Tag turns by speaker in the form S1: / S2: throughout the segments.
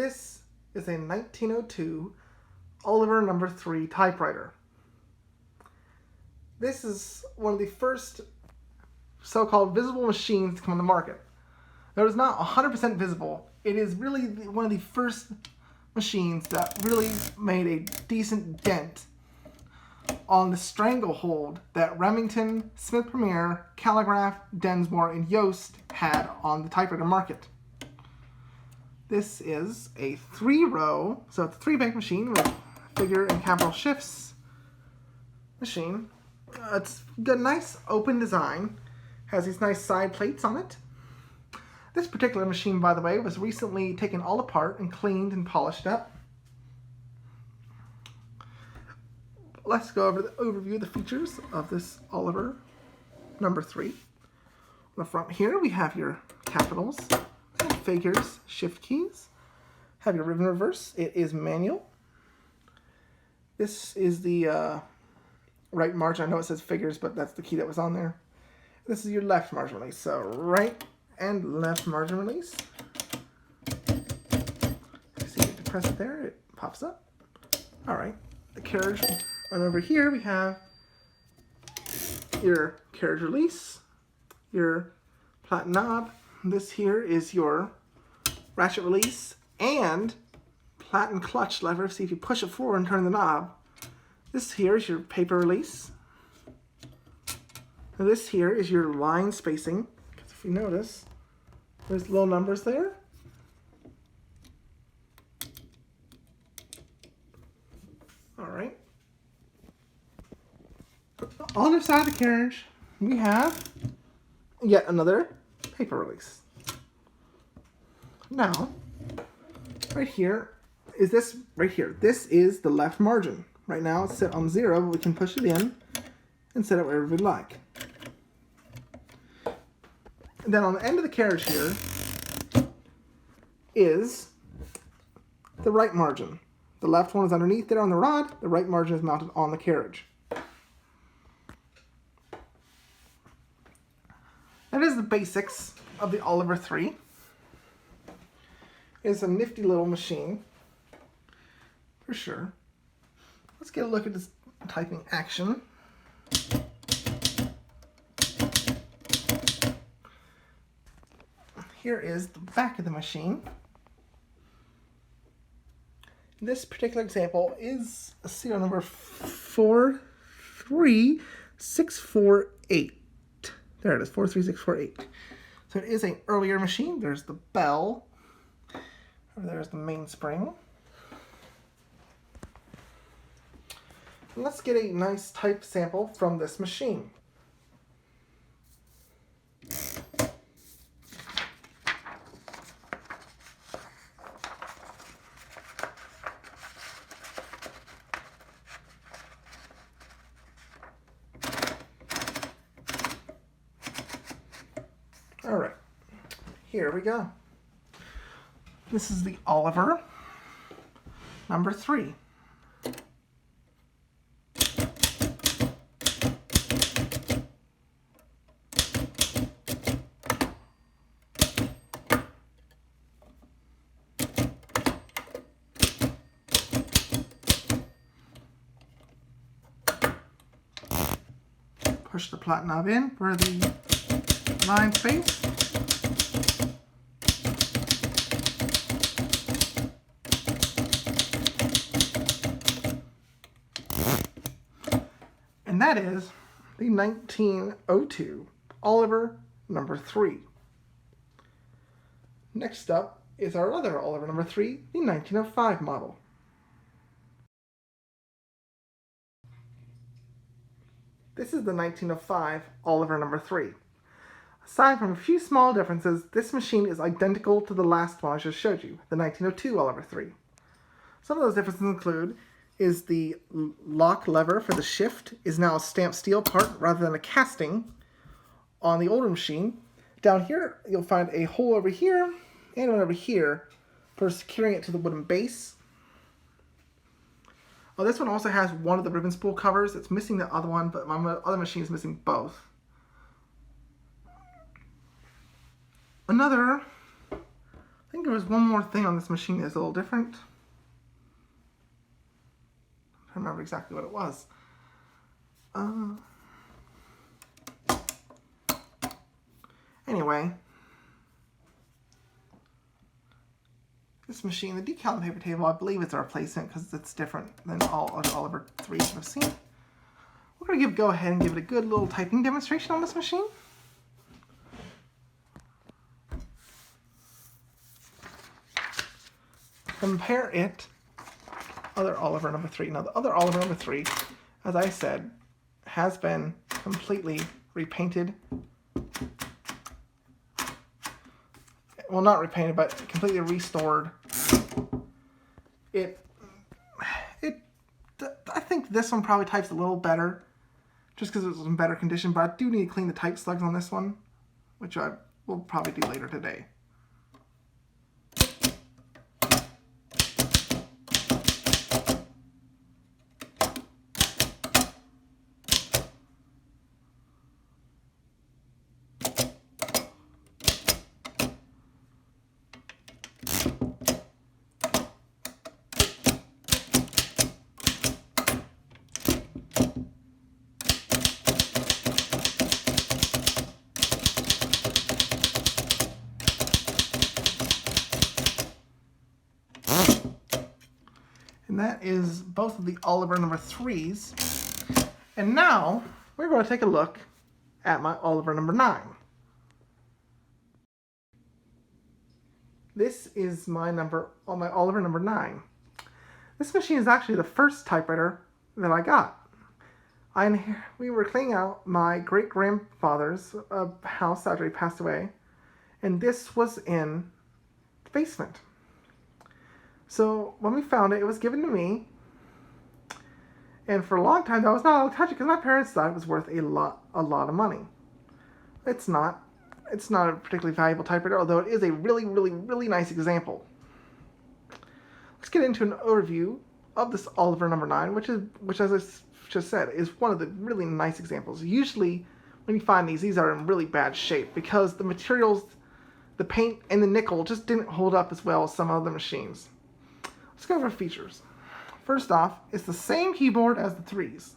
S1: This is a 1902 Oliver No. 3 typewriter. This is one of the first so-called visible machines to come on the market. Though it's not 100% visible, it is really one of the first machines that really made a decent dent on the stranglehold that Remington, Smith Premier, Calligraph, Densmore, and Yost had on the typewriter market. This is a 3-row, so it's a 3-bank machine with figure and capital shifts machine. It's got a nice open design, has these nice side plates on it. This particular machine, by the way, was recently taken all apart and cleaned and polished up. Let's go over the overview of the features of this Oliver No. 3. On the front here, we have your capitals, figures, shift keys. Have your ribbon reverse. It is manual. This is the right margin. I know it says figures, but that's the key that was on there. This is your left margin release. So right and left margin release. You see, if you press it there, it pops up. All right. The carriage. And over here we have your carriage release, your platen knob. This here is your ratchet release and platen clutch lever. See, if you push it forward and turn the knob. This here is your paper release. And this here is your line spacing. Because if you notice, there's little numbers there. All right. On the side of the carriage, we have yet another paper release. Now, right here is this right here. This is the left margin. Right now it's set on 0, but we can push it in and set it wherever we like. And then on the end of the carriage here is the right margin. The left one is underneath there on the rod. The right margin is mounted on the carriage. That is the basics of the Oliver 3. It's a nifty little machine, for sure. Let's get a look at this typing action. Here is the back of the machine. This particular example is a serial number 43648. There it is, 43648. So it is an earlier machine. There's the bell. There's the mainspring. And let's get a nice type sample from this machine. All right, here we go. This is the Oliver No. 3. Push the platen knob in for the line space. And that is the 1902 Oliver No. 3. Next up is our other Oliver No. 3, the 1905 model. This is the 1905 Oliver No. 3. Aside from a few small differences, this machine is identical to the last one I just showed you, the 1902 Oliver 3. Some of those differences include is the lock lever for the shift is now a stamped steel part rather than a casting on the older machine. Down here, you'll find a hole over here and one over here for securing it to the wooden base. Oh, this one also has one of the ribbon spool covers. It's missing the other one, but my other machine is missing both. Another I think there was one more thing on this machine that's a little different. I don't remember exactly what it was. Anyway, this machine, the decal and paper table, I believe it's a replacement because it's different than all Oliver 3s I've seen. We're going to go ahead and give it a good little typing demonstration on this machine. Compare it other Oliver number 3. Now the other Oliver number 3, as I said, has been completely repainted. Well, not repainted, but completely restored. I think this one probably types a little better, just because it was in better condition, but I do need to clean the type slugs on this one, which I will probably do later today. And that is both of the Oliver number 3s. And now we're going to take a look at my Oliver number 9. This is my Oliver number 9. This machine is actually the first typewriter that I got. We were cleaning out my great-grandfather's house after he passed away, and this was in the basement. So when we found it, it was given to me, and for a long time I was not allowed to touch it because my parents thought it was worth a lot of money. It's not a particularly valuable typewriter, although it is a really nice example. Let's get into an overview of this Oliver number 9, which as I just said, is one of the really nice examples. Usually when you find these are in really bad shape because the materials, the paint and the nickel just didn't hold up as well as some other machines. Let's go over features. First off, it's the same keyboard as the 3s.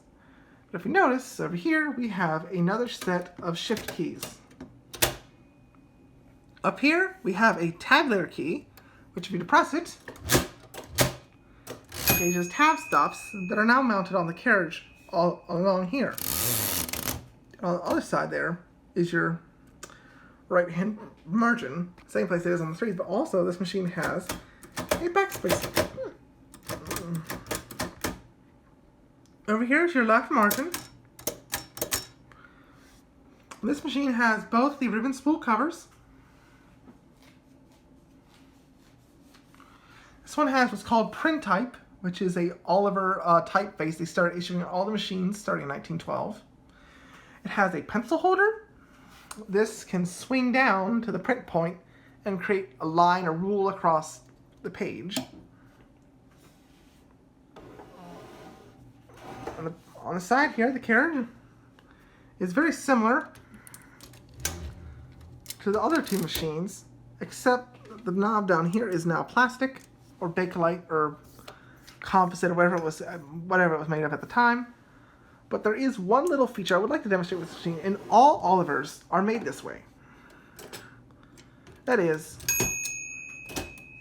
S1: But if you notice, over here we have another set of shift keys. Up here we have a tabulator key, which if you depress it, engages tab stops that are now mounted on the carriage all along here. On the other side there is your right hand margin, same place it is on the 3s, but also this machine has a backspace. Over here is your left margin. This machine has both the ribbon spool covers. This one has what's called print type, which is a Oliver typeface they started issuing on all the machines starting in 1912. It has a pencil holder. This can swing down to the print point and create a line or rule across the page. On the side here, the carriage is very similar to the other two machines, except the knob down here is now plastic or Bakelite or composite or whatever it was made of at the time. But there is one little feature I would like to demonstrate with this machine, and all Olivers are made this way. That is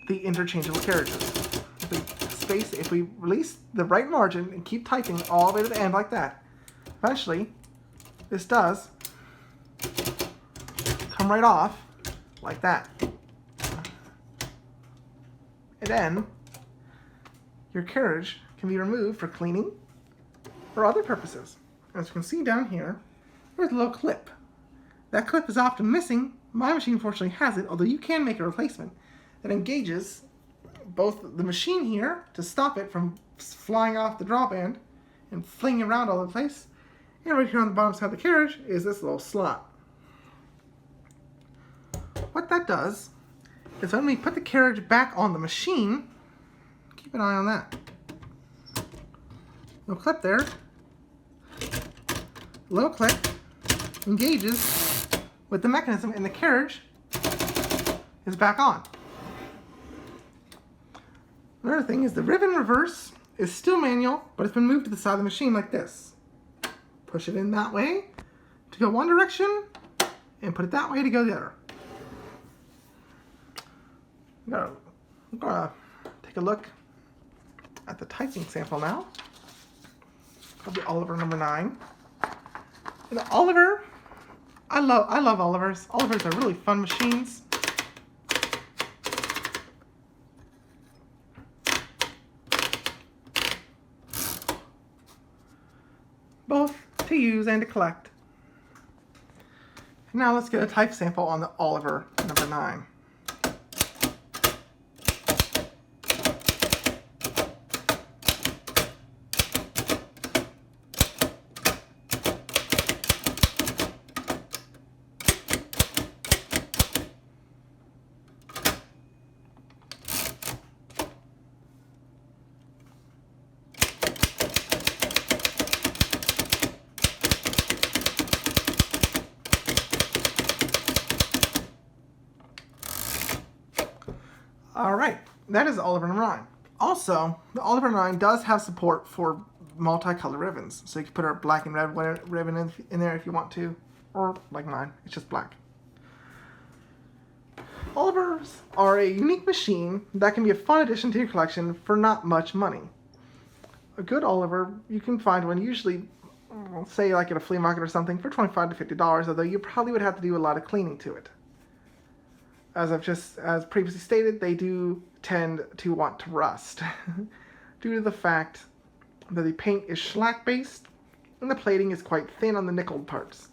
S1: the interchangeable carriages. If we release the right margin and keep typing all the way to the end like that, eventually this does come right off like that. And then your carriage can be removed for cleaning or other purposes. As you can see down here, there's a little clip. That clip is often missing. My machine fortunately has it, although you can make a replacement that engages both the machine here to stop it from flying off the drawband and flinging around all over the place, and right here on the bottom side of the carriage is this little slot. What that does is when we put the carriage back on the machine, keep an eye on that. Little clip there. Little clip engages with the mechanism and the carriage is back on. Another thing is the ribbon reverse is still manual, but it's been moved to the side of the machine like this. Push it in that way to go one direction, and put it that way to go the other. I'm gonna take a look at the typing sample now of the Oliver number 9. And the Oliver, I love Olivers. Olivers are really fun machines. Both to use and to collect. Now let's get a type sample on the Oliver number 9. Alright, that is Oliver number 9. Also, the Oliver 9 does have support for multicolored ribbons. So you can put a black and red ribbon in there if you want to. Or, like mine, it's just black. Olivers are a unique machine that can be a fun addition to your collection for not much money. A good Oliver, you can find one usually, say like at a flea market or something, for $25 to $50, although you probably would have to do a lot of cleaning to it. As previously stated, they do tend to want to rust due to the fact that the paint is shellac based and the plating is quite thin on the nickeled parts.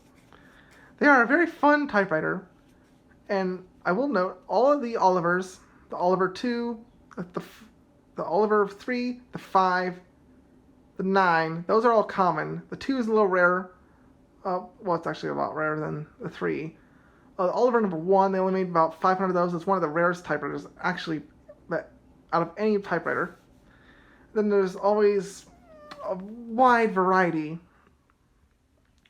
S1: They are a very fun typewriter, and I will note all of the Olivers, the Oliver 2, the Oliver 3, the 5, the 9, those are all common. The 2 is a little rarer. Well, it's actually a lot rarer than the 3. Oliver number 1, they only made about 500 of those. It's one of the rarest typewriters, actually, out of any typewriter. Then there's always a wide variety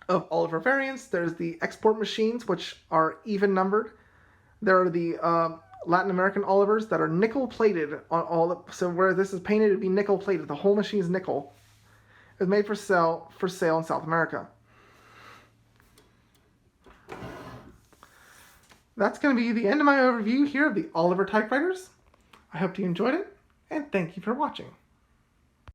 S1: of Oliver variants. There's the export machines, which are even numbered. There are the Latin American Olivers that are nickel plated on all. So where this is painted, it'd be nickel plated. The whole machine is nickel. It's made for sale in South America. That's going to be the end of my overview here of the Oliver typewriters. I hope you enjoyed it, and thank you for watching.